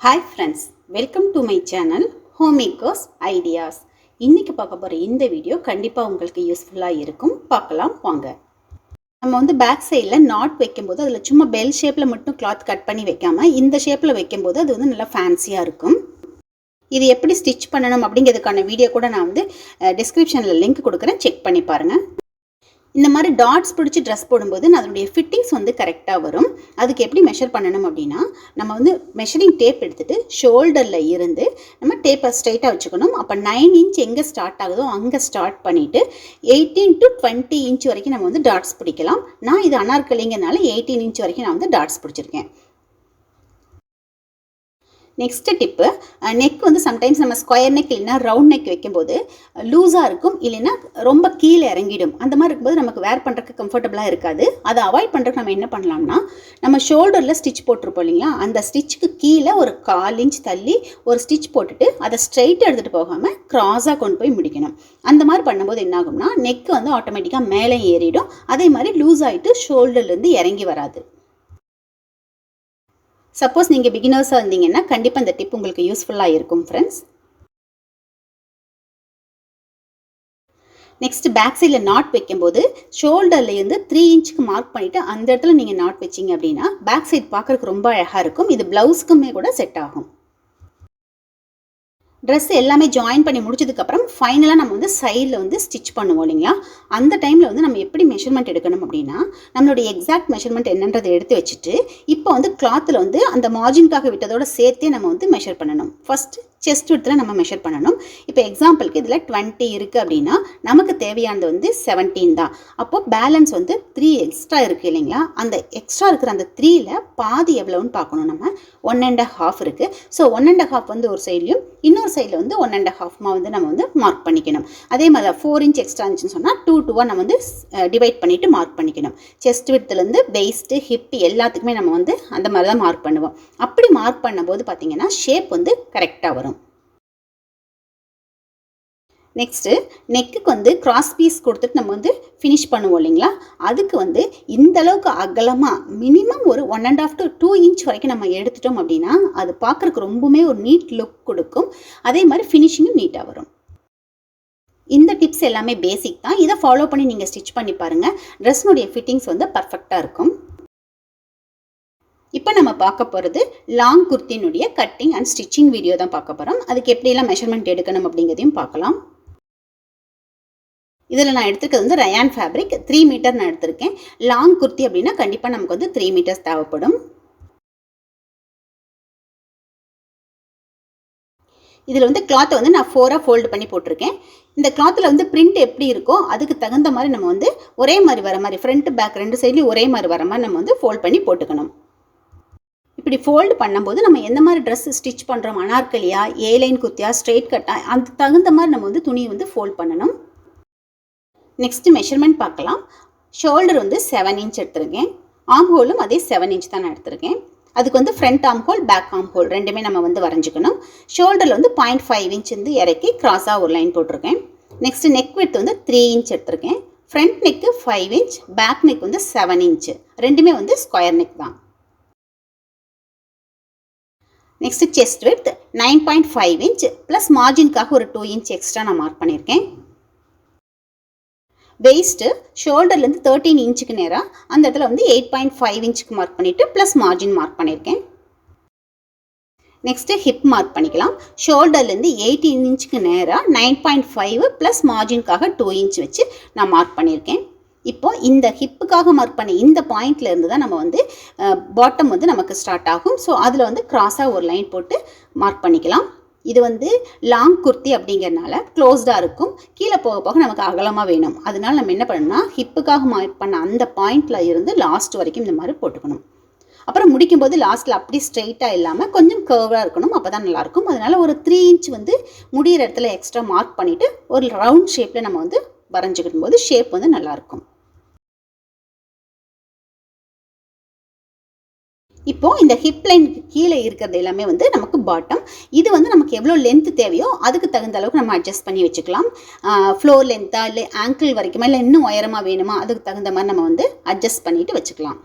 Hi friends, welcome to my channel Homemakers Ideas. இன்னைக்கு பார்க்க போற இந்த வீடியோ கண்டிப்பா உங்களுக்கு யூஸ்ஃபுல்லா இருக்கும். பார்க்கலாம் வாங்க. நம்ம வந்து பேக் சைடுல நாட் வைக்கும்போது அதுல சும்மா பெல் ஷேப்ல மட்டும் கிளாத் கட் பண்ணி வைக்காம இந்த ஷேப்ல வைக்கும்போது அது வந்து நல்லா ஃபேன்சியா இருக்கும். இது எப்படி ஸ்டிச் பண்ணணும் அப்படிங்கிறதுக்கான வீடியோ கூட நான் வந்து டிஸ்கிரிப்ஷன்ல லிங்க் கொடுக்குறேன், செக் பண்ணி பாருங்க. இந்த மாதிரி டாட்ஸ் பிடிச்சி ட்ரெஸ் போடும்போது அதனுடைய ஃபிட்டிங்ஸ் வந்து கரெக்டாக வரும். அதுக்கு எப்படி மெஷர் பண்ணணும் அப்படின்னா, நம்ம வந்து மெஷரிங் டேப் எடுத்துகிட்டு ஷோல்டரில் இருந்து நம்ம டேப்பை ஸ்ட்ரைட்டாக வச்சுக்கணும். அப்போ 9 இன்ச் எங்கே ஸ்டார்ட் ஆகுதோ அங்கே ஸ்டார்ட் பண்ணிவிட்டு 18 to 20 இன்ச் வரைக்கும் நம்ம வந்து டாட்ஸ் பிடிக்கலாம். நான் இது அனார்கலிங்கிறனால 18 இன்ச் வரைக்கும் நான் வந்து டாட்ஸ் பிடிச்சிருக்கேன். நெக்ஸ்ட் டிப்பு, நெக் வந்து சம்டைம்ஸ் நம்ம ஸ்கொயர் நெக் இல்லைன்னா ரவுண்ட் நெக் வைக்கும்போது லூஸாக இருக்கும், இல்லைன்னா ரொம்ப கீழே இறங்கிடும். அந்த மாதிரி இருக்கும்போது நமக்கு வேர் பண்ணுறதுக்கு கம்ஃபர்டபுளாக இருக்காது. அதை அவாய்ட் பண்ணுறதுக்கு நம்ம என்ன பண்ணலாம்னா, நம்ம ஷோல்டரில் ஸ்டிச் போட்டிருப்போம் இல்லைங்களா, அந்த ஸ்டிச்சுக்கு கீழே ஒரு 1/4 இன்ச் தள்ளி ஒரு ஸ்டிச் போட்டுட்டு அதை ஸ்ட்ரைட்டாக எடுத்துகிட்டு போகாமல் க்ராஸாக கொண்டு போய் முடிக்கணும். அந்த மாதிரி பண்ணும்போது என்ன ஆகும்னா, நெக் வந்து ஆட்டோமேட்டிக்காக மேலே ஏறிடும். அதே மாதிரி லூஸ் ஆகிட்டு ஷோல்டர்லேருந்து இறங்கி வராது. சப்போஸ் நீங்கள் பிகினர்ஸாக இருந்தீங்கன்னா கண்டிப்பாக இந்த டிப் உங்களுக்கு யூஸ்ஃபுல்லாக இருக்கும் ஃப்ரெண்ட்ஸ். நெக்ஸ்ட் பேக் சைடில் நாட் வைக்கும்போது ஷோல்டர்லேருந்து 3 இன்ச்சுக்கு மார்க் பண்ணிவிட்டு அந்த இடத்துல நீங்கள் நாட் வச்சிங்க அப்படின்னா பேக் சைட் பார்க்குறதுக்கு ரொம்ப அழகாக இருக்கும். இது ப்ளவுஸ்க்குமே கூட செட் ஆகும். ட்ரெஸ் எல்லாமே ஜாயின் பண்ணி முடிச்சதுக்கப்புறம் ஃபைனலாக நம்ம வந்து சைடில் வந்து ஸ்டிச் பண்ணுவோம் இல்லைங்களா, அந்த டைமில் வந்து நம்ம எப்படி மெஷர்மெண்ட் எடுக்கணும் அப்படின்னா, நம்மளுடைய எக்ஸாக்ட் மெஷர்மெண்ட் என்னன்றதை எடுத்து வச்சுட்டு இப்போ வந்து கிளாத்தில் வந்து அந்த மார்ஜின்காக விட்டதோட சேர்த்தே நம்ம வந்து மெஷர் பண்ணணும். ஃபஸ்ட்டு செஸ்ட் விட்த்தில் நம்ம மெஷர் பண்ணணும். இப்போ எக்ஸாம்பிளுக்கு இதில் 20 இருக்குது அப்படின்னா நமக்கு தேவையானது வந்து 17 தான். அப்போது பேலன்ஸ் வந்து 3 எக்ஸ்ட்ரா இருக்குது இல்லைங்களா, அந்த எக்ஸ்ட்ரா இருக்கிற அந்த 3ல் பாதி எவ்வளோன்னு பார்க்கணும். நம்ம 1.5 இருக்குது. ஸோ 1.5 வந்து ஒரு சைட்லையும் இன்னொரு சைடில் வந்து 1.5 வந்து நம்ம வந்து மார்க் பண்ணிக்கணும். அதே மாதிரி 4 இன்ச் எக்ஸ்ட்ரா இருந்துச்சுன்னு சொன்னால் 2 நம்ம வந்து டிவைட் பண்ணிவிட்டு மார்க் பண்ணிக்கணும். செஸ்ட் விட்த்துலேருந்து வெயிஸ்ட்டு ஹிப் எல்லாத்துக்குமே நம்ம வந்து அந்த மாதிரி தான் மார்க் பண்ணுவோம். அப்படி மார்க் பண்ணும்போது பார்த்தீங்கன்னா ஷேப் வந்து கரெக்டாக வரும். நெக்ஸ்ட்டு நெக்குக்கு வந்து கிராஸ் பீஸ் கொடுத்துட்டு நம்ம வந்து ஃபினிஷ் பண்ணுவோம் இல்லைங்களா, அதுக்கு வந்து இந்த அளவுக்கு அகலமாக மினிமம் ஒரு 1.5 to 2 இன்ச் வரைக்கும் நம்ம எடுத்துட்டோம் அப்படின்னா அது பார்க்குறதுக்கு ரொம்பவுமே ஒரு நீட் லுக் கொடுக்கும். அதே மாதிரி ஃபினிஷிங்கும் நீட்டாக வரும். இந்த டிப்ஸ் எல்லாமே பேசிக் தான். இதை ஃபாலோ பண்ணி நீங்கள் ஸ்டிச் பண்ணி பாருங்கள். ட்ரெஸ்னுடைய ஃபிட்டிங்ஸ் வந்து பர்ஃபெக்டாக இருக்கும். இப்போ நம்ம பார்க்க போகிறது லாங் குர்த்தினுடைய கட்டிங் அண்ட் ஸ்டிச்சிங் வீடியோ தான் பார்க்க போகிறோம். அதுக்கு எப்படியெல்லாம் மெஷர்மெண்ட் எடுக்கணும் அப்படிங்கிறதையும் பார்க்கலாம். இதில் நான் எடுத்துக்கிறது வந்து ரயான் ஃபேப்ரிக் 3 மீட்டர் நான் எடுத்திருக்கேன். லாங் குர்த்தி அப்படின்னா கண்டிப்பாக நமக்கு வந்து 3 மீட்டர்ஸ் தேவைப்படும். இதில் வந்து கிளாத்தை வந்து நான் 4ஆக ஃபோல்டு பண்ணி போட்டிருக்கேன். இந்த கிளாத்தில் வந்து பிரிண்ட் எப்படி இருக்கோ அதுக்கு தகுந்த மாதிரி நம்ம வந்து ஒரே மாதிரி வர மாதிரி ஃப்ரண்ட் பேக் 2 சைட்லேயும் ஒரே மாதிரி வர மாதிரி நம்ம வந்து ஃபோல்ட் பண்ணி போட்டுக்கணும். இப்படி ஃபோல்டு பண்ணும்போது நம்ம எந்த மாதிரி ட்ரெஸ் ஸ்டிச் பண்ணுறோம், அனார்கலியா, ஏலைன் குர்த்தியா, ஸ்ட்ரெயிட் கட்டா, அதுக்கு தகுந்த மாதிரி நம்ம வந்து துணியை வந்து ஃபோல்ட் பண்ணணும். நெக்ஸ்ட்டு மெஷர்மெண்ட் பார்க்கலாம். ஷோல்டர் வந்து 7 இன்ச் எடுத்திருக்கேன். ஆம் ஹோலும் அதே 7 இன்ச் தான் நான் எடுத்திருக்கேன். அதுக்கு வந்து ஃப்ரண்ட் ஆம் ஹோல், பேக் ஆம் ஹோல் ரெண்டுமே நம்ம வந்து வரைஞ்சிக்கணும். ஷோல்டரில் வந்து 0.5 இன்ச் வந்து இறக்கி கிராஸாக ஒரு லைன் போட்டிருக்கேன். நெக்ஸ்ட்டு நெக் விட்த் வந்து 3 இன்ச் எடுத்திருக்கேன். ஃப்ரண்ட் நெக்கு 5 இன்ச், பேக் நெக் வந்து 7 இன்ச், ரெண்டுமே வந்து ஸ்கொயர் நெக் தான். Next chest width 9.5 inch plus மார்ஜின்காக ஒரு 2 இன்ச் எக்ஸ்ட்ரா நான் மார்க் பண்ணியிருக்கேன். வெயிஸ்ட்டு ஷோல்டர்லேருந்து 13 இன்ச்சுக்கு நேராக அந்த இடத்துல வந்து 8.5 இன்ச்சுக்கு மார்க் பண்ணிவிட்டு ப்ளஸ் மார்ஜின் மார்க் பண்ணியிருக்கேன். நெக்ஸ்ட்டு ஹிப் மார்க் பண்ணிக்கலாம். ஷோல்டர்லேருந்து 18 இன்ச்சுக்கு நேராக 9.5 ப்ளஸ் மார்ஜின்காக 2 இன்ச் வச்சு நான் மார்க் பண்ணியிருக்கேன். இப்போது இந்த ஹிப்புக்காக மார்க் பண்ணி இந்த பாயிண்ட்லேருந்து தான் நம்ம வந்து பாட்டம் வந்து நமக்கு ஸ்டார்ட் ஆகும். ஸோ அதில் வந்து கிராஸாக ஒரு லைன் போட்டு மார்க் பண்ணிக்கலாம். இது வந்து லாங் குர்த்தி அப்படிங்கிறனால க்ளோஸ்டாக இருக்கும். கீழே போக போக நமக்கு அகலமாக வேணும். அதனால நம்ம என்ன பண்ணணும்னா ஹிப்புக்காக மார்க் பண்ண அந்த பாயிண்டில் இருந்து லாஸ்ட் வரைக்கும் இந்த மாதிரி போட்டுக்கணும். அப்புறம் முடிக்கும்போது லாஸ்ட்டில் அப்படி ஸ்ட்ரெயிட்டாக இல்லாமல் கொஞ்சம் கர்வாக இருக்கணும், அப்போ தான் நல்லாயிருக்கும். அதனால் ஒரு 3 இன்ச் வந்து முடிகிற இடத்துல எக்ஸ்ட்ரா மார்க் பண்ணிவிட்டு ஒரு ரவுண்ட் ஷேப்பில் நம்ம வந்து வரைஞ்சிக்கிடும் போது ஷேப் வந்து நல்லாயிருக்கும். இப்போது இந்த ஹிப் லைனுக்கு கீழே இருக்கிறது எல்லாமே வந்து நமக்கு பாட்டம். இது வந்து நமக்கு எவ்வளோ லென்த் தேவையோ அதுக்கு தகுந்த அளவுக்கு நம்ம அட்ஜஸ்ட் பண்ணி வச்சுக்கலாம். ஃப்ளோர் லென்த்தா இல்லை ஆங்கிள் வரைக்குமா இல்லை இன்னும் உயரமாக வேணுமா அதுக்கு தகுந்த மாதிரி நம்ம வந்து அட்ஜஸ்ட் பண்ணிவிட்டு வச்சுக்கலாம்.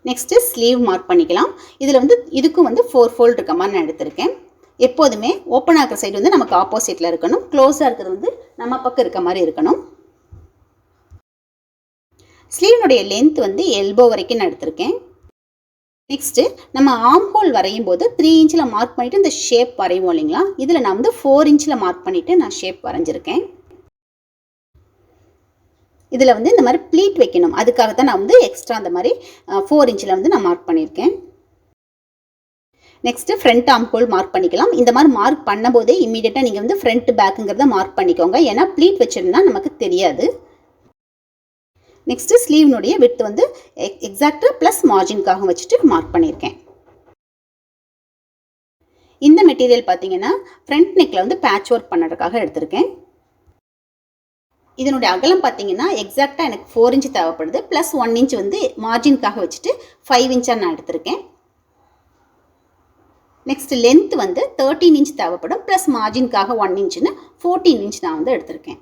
நெக்ஸ்ட்டு ஸ்லீவ் மார்க் பண்ணிக்கலாம். இதில் வந்து இதுக்கும் வந்து 4 ஃபோல்டு இருக்க மாதிரி நான் எடுத்திருக்கேன். எப்போதுமே ஓப்பன் ஆகிற சைடு வந்து நமக்கு ஆப்போசிட்டில் இருக்கணும். க்ளோஸாக இருக்கிறது வந்து நம்ம பக்கம் இருக்க மாதிரி இருக்கணும். ஸ்லீவ்னுடைய லென்த் வந்து எல்போ வரைக்கும் நான் எடுத்திருக்கேன். நெக்ஸ்ட்டு நம்ம ஆர்ம் ஹோல் வரையும் போது 3 இன்ச்சில் மார்க் பண்ணிவிட்டு இந்த ஷேப் வரைவோம் இல்லைங்களா, இதில் நான் வந்து 4 இன்ச்சில் மார்க் பண்ணிவிட்டு நான் ஷேப் வரைஞ்சிருக்கேன். இதில் வந்து இந்த மாதிரி ப்ளீட் வைக்கணும், அதுக்காக தான் நான் வந்து எக்ஸ்ட்ரா அந்த மாதிரி 4 இன்ச்சில் வந்து நான் மார்க் பண்ணியிருக்கேன். Next front arm whole mark பண்ணிக்கலாம். இந்த மாதிரி மார்க் பண்ணும்போதே இமீடியட்டாக நீங்கள் வந்து ஃப்ரண்ட் பேக்குங்கிறத மார்க் பண்ணிக்கோங்க, ஏன்னா ப்ளீட் வச்சிருந்தா நமக்கு தெரியாது. நெக்ஸ்ட்டு ஸ்லீவ்னுடைய விட்த் வந்து எக்ஸாக்டாக ப்ளஸ் மார்ஜின்காக வச்சுட்டு மார்க் பண்ணியிருக்கேன். இந்த மெட்டீரியல் பார்த்தீங்கன்னா ஃப்ரண்ட் நெக்கில் வந்து பேட்ச் ஒர்க் பண்ணுறதுக்காக எடுத்திருக்கேன். இதனுடைய அகலம் பார்த்தீங்கன்னா எக்ஸாக்டாக எனக்கு 4 இன்ச் தேவைப்படுது, ப்ளஸ் 1 இன்ச் வந்து மார்ஜின்காக வச்சுட்டு 5 இன்ச்சாக நான் எடுத்திருக்கேன். நெக்ஸ்ட் லென்த் வந்து 13 இன்ச் தேவைப்படும், ப்ளஸ் மார்ஜின்காக 1 இன்ச்சுன்னு 14 இன்ச் நான் வந்து எடுத்திருக்கேன்.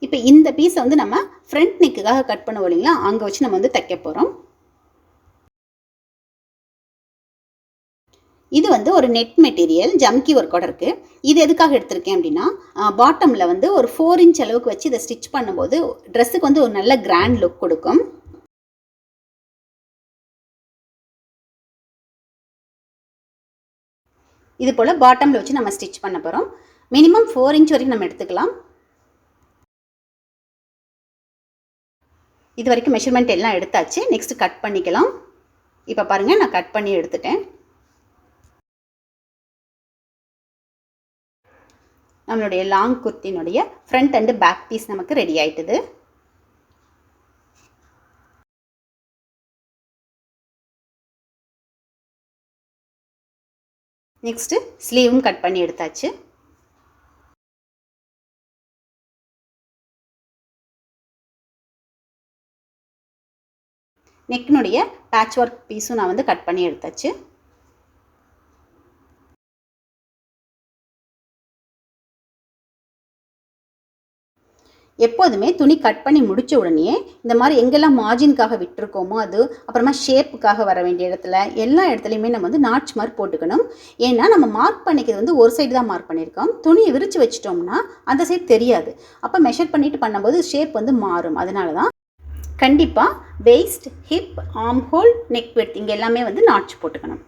இப்போ இந்த பீஸை வந்து நம்ம ஃப்ரண்ட் நெக்குக்காக கட் பண்ணுவோம் இல்லைங்களா, அங்கே வச்சு நம்ம வந்து தைக்க போகிறோம். இது வந்து ஒரு நெட் மெட்டீரியல் ஜம்கி ஒர்க்கோட இருக்குது. இது எதுக்காக எடுத்திருக்கேன் அப்படின்னா, பாட்டமில் வந்து ஒரு 4 இன்ச் அளவுக்கு வச்சு இதை ஸ்டிச் பண்ணும்போது ட்ரெஸ்ஸுக்கு வந்து ஒரு நல்ல கிராண்ட் லுக் கொடுக்கும். இது போல் பாட்டமில் வச்சு நம்ம ஸ்டிச் பண்ண போகிறோம். மினிமம் 4 இன்ச் வரைக்கும் நம்ம எடுத்துக்கலாம். இது வரைக்கும் மெஷர்மெண்ட் எல்லாம் எடுத்தாச்சு. நெக்ஸ்ட் கட் பண்ணிக்கலாம். இப்போ பாருங்கள், நான் கட் பண்ணி எடுத்துட்டேன். நம்மளுடைய லாங் குர்த்தினுடைய ஃப்ரண்ட் அண்ட் பேக் பீஸ் நமக்கு ரெடி ஆயிட்டுது. நெக்ஸ்ட்டு ஸ்லீவும் கட் பண்ணி எடுத்தாச்சு. நெக்கினுடைய பேட்ச் ஒர்க் பீஸும் நான் வந்து கட் பண்ணி எடுத்தாச்சு. எப்போதுமே துணி கட் பண்ணி முடித்த உடனே இந்த மாதிரி எங்கெல்லாம் மார்ஜின்காக விட்டுருக்கோமோ அது, அப்புறமா ஷேப்புக்காக வர வேண்டிய இடத்துல எல்லா இடத்துலையுமே நம்ம வந்து நாட்ச் மார்க் போட்டுக்கணும். ஏன்னா நம்ம மார்க் பண்ணிக்கிறது வந்து ஒரு சைடு தான் மார்க் பண்ணியிருக்கோம். துணியை விரித்து வச்சிட்டோம்னா அந்த சைடு தெரியாது. அப்போ மெஷர் பண்ணிட்டு பண்ணும்போது ஷேப் வந்து மாறும். அதனால தான் கண்டிப்பாக waist, hip, arm whole, neck width இங்கே எல்லாமே வந்து நாட்ச் போட்டுக்கணும்.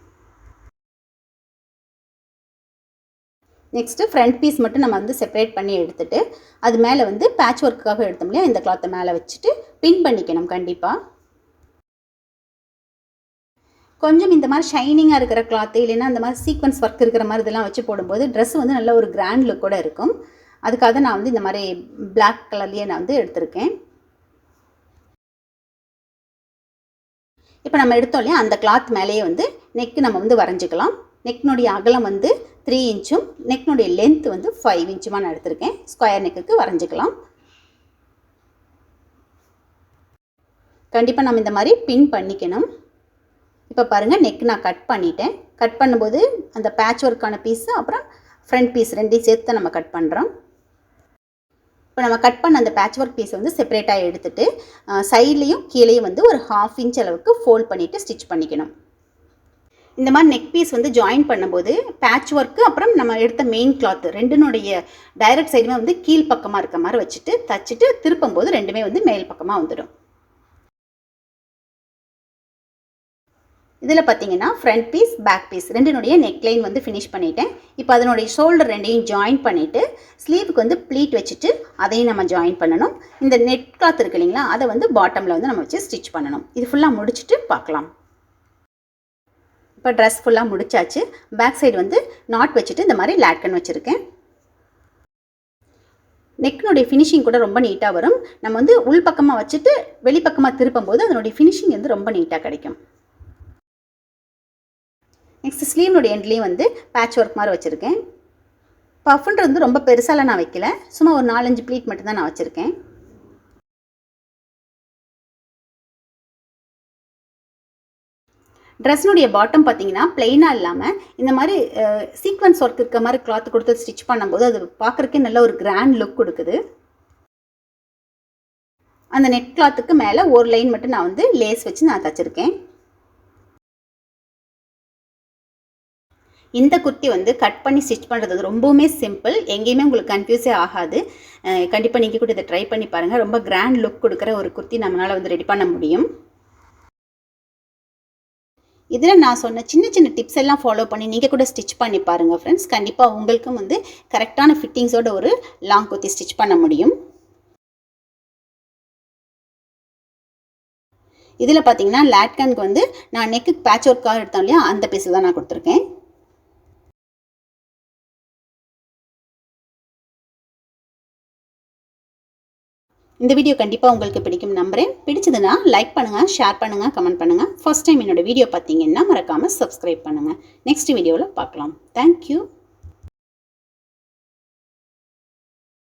நெக்ஸ்ட்டு ஃப்ரண்ட் பீஸ் மட்டும் நம்ம வந்து செப்பரேட் பண்ணி எடுத்துகிட்டு அது மேலே வந்து பேட்ச் ஒர்க்குக்காக எடுத்தோம் இல்லையா, இந்த கிளாத்தை மேலே வச்சுட்டு பின் பண்ணிக்கணும். கண்டிப்பாக கொஞ்சம் இந்த மாதிரி ஷைனிங்காக இருக்கிற கிளாத்து இல்லைன்னா அந்த மாதிரி சீக்வன்ஸ் ஒர்க் இருக்கிற மாதிரி இதெல்லாம் வச்சு போடும்போது ட்ரெஸ் வந்து நல்ல ஒரு கிராண்ட் லுக்கோட இருக்கும். அதுக்காக நான் வந்து இந்த மாதிரி பிளாக் கலர்லேயே நான் வந்து எடுத்திருக்கேன். இப்போ நம்ம எடுத்தோம் இல்லையா, அந்த கிளாத் மேலேயே வந்து நெக்கு நம்ம வந்து வரைஞ்சிக்கலாம். நெக்னுடைய அகலம் வந்து 3 இன்ச்சும் நெக்னுடைய லென்த் வந்து 5 இன்ச்சுமா நான் எடுத்திருக்கேன். ஸ்கொயர் நெக்குக்கு வரைஞ்சிக்கலாம். கண்டிப்பாக நம்ம இந்த மாதிரி பின் பண்ணிக்கணும். இப்போ பாருங்கள், நெக் நான் கட் பண்ணிட்டேன். கட் பண்ணும்போது அந்த பேட்ச் ஒர்க்கான பீஸு அப்புறம் ஃப்ரண்ட் பீஸ் ரெண்டையும் சேர்த்து நம்ம கட் பண்ணுறோம். இப்போ நம்ம கட் பண்ண அந்த பேட்ச் ஒர்க் பீஸை வந்து செப்பரேட்டாக எடுத்துகிட்டு சைட்லேயும் கீழேயும் வந்து ஒரு 1/2 இன்ச் அளவுக்கு ஃபோல்ட் பண்ணிவிட்டு ஸ்டிச் பண்ணிக்கணும். இந்த மாதிரி நெக் பீஸ் வந்து ஜாயின் பண்ணும்போது பேட்ச் ஒர்க்கு அப்புறம் நம்ம எடுத்த மெயின் கிளாத் ரெண்டுனுடைய டைரக்ட் சைடுமே வந்து கீழ் பக்கமாக இருக்க மாதிரி வச்சுட்டு தச்சுட்டு திருப்பும் போது ரெண்டுமே வந்து மேல் பக்கமாக வந்துடும். இதில் பார்த்தீங்கன்னா ஃப்ரண்ட் பீஸ், பேக் பீஸ் ரெண்டுனுடைய நெக்லைன் வந்து ஃபினிஷ் பண்ணிட்டேன். இப்போ அதனுடைய ஷோல்டர் ரெண்டையும் ஜாயின் பண்ணிவிட்டு ஸ்லீவுக்கு வந்து ப்ளீட் வச்சுட்டு அதையும் நம்ம ஜாயின் பண்ணணும். இந்த நெட் கிளாத் இருக்கு இல்லைங்களா, அதை வந்து பாட்டமில் வந்து நம்ம வச்சு ஸ்டிச் பண்ணணும். இது ஃபுல்லாக முடிச்சுட்டு பார்க்கலாம். இப்போ ட்ரெஸ் ஃபுல்லாக முடிச்சாச்சு. பேக் சைடு வந்து நாட் வச்சுட்டு இந்த மாதிரி லாட்கன் வச்சுருக்கேன். நெக்னுடைய ஃபினிஷிங் கூட ரொம்ப நீட்டாக வரும். நம்ம வந்து உள் பக்கமாக வச்சுட்டு வெளிப்பக்கமாக திருப்பும் போது அதனுடைய ஃபினிஷிங் வந்து ரொம்ப நீட்டாக கிடைக்கும். நெக்ஸ்ட் ஸ்லீவ்னுடைய எண்ட்லேயும் வந்து பேட்ச் ஒர்க் மாதிரி வச்சுருக்கேன். பஃப்ன்றது வந்து ரொம்ப பெருசாலாம் நான் வைக்கல, சும்மா ஒரு 4-5 ப்ளீட் மட்டும்தான் நான் வச்சுருக்கேன். ட்ரெஸ்னுடைய பாட்டம் பார்த்தீங்கன்னா பிளெயினாக இல்லாமல் இந்த மாதிரி சீக்வன்ஸ் ஒர்க் இருக்க மாதிரி கிளாத் கொடுத்து ஸ்டிச் பண்ணும்போது அது பார்க்குறக்கே நல்ல ஒரு கிராண்ட் லுக் கொடுக்குது. அந்த நெட் கிளாத்துக்கு மேலே ஒரு லைன் மட்டும் நான் வந்து லேஸ் வச்சு நான் தச்சிருக்கேன். இந்த குர்த்தி வந்து கட் பண்ணி ஸ்டிச் பண்ணுறது ரொம்பவுமே சிம்பிள். எங்கேயுமே உங்களுக்கு கன்ஃபியூஸே ஆகாது. கண்டிப்பாக நீங்கள் கூட இதை ட்ரை பண்ணி பாருங்கள். ரொம்ப கிராண்ட் லுக் கொடுக்குற ஒரு குர்த்தி நம்மளால் வந்து ரெடி பண்ண முடியும். இதில் நான் சொன்ன சின்ன சின்ன டிப்ஸ் எல்லாம் ஃபாலோ பண்ணி நீங்கள் கூட ஸ்டிச் பண்ணி பாருங்கள் ஃப்ரெண்ட்ஸ். கண்டிப்பாக உங்களுக்கும் வந்து கரெக்டான ஃபிட்டிங்ஸோட ஒரு லாங் குர்த்தி ஸ்டிச் பண்ண முடியும். இதில் பார்த்தீங்கன்னா லாட்கனுக்கு வந்து நான் நெக்கு பேட்ச் ஒர்க்காக எடுத்தோம் இல்லையா, அந்த பீஸில் தான் நான் கொடுத்துருக்கேன். இந்த வீடியோ கண்டிப்பாக உங்களுக்கு பிடிக்கும் நம்புறேன். பிடிச்சதுன்னா லைக் பண்ணுங்கள், ஷேர் பண்ணுங்கள், கமெண்ட் பண்ணுங்கள். ஃபர்ஸ்ட் டைம் என்னோட வீடியோ பார்த்தீங்கன்னா மறக்காமல் சப்ஸ்கிரைப் பண்ணுங்கள். நெக்ஸ்ட் வீடியோவில் பார்க்கலாம். தேங்க்யூ.